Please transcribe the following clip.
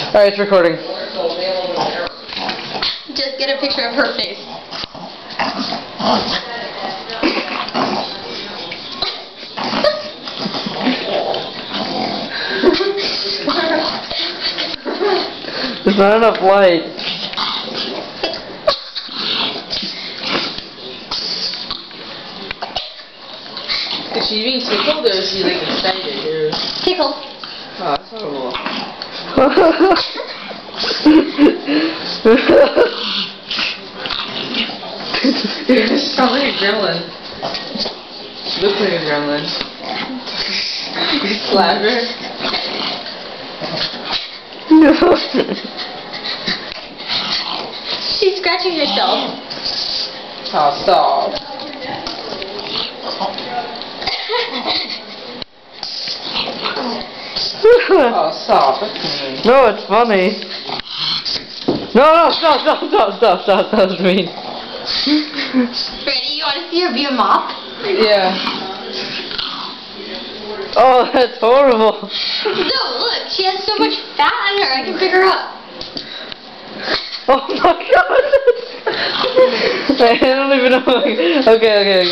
Alright, it's recording. Just get a picture of her face. There's not enough light. Is she being tickled or is she like excited? Or... Tickled. Oh, that's horrible. It's probably a gremlin. She looks like a gremlin. You slap her? No. She's scratching herself. Oh, stop. Oh, stop. That's mean. No, it's funny. No, stop. That was mean. Ready? You want to see her be a mop? Yeah. Oh, that's horrible. No, look. She has so much fat on her. I can pick her up. Oh my god. I don't even know. Okay.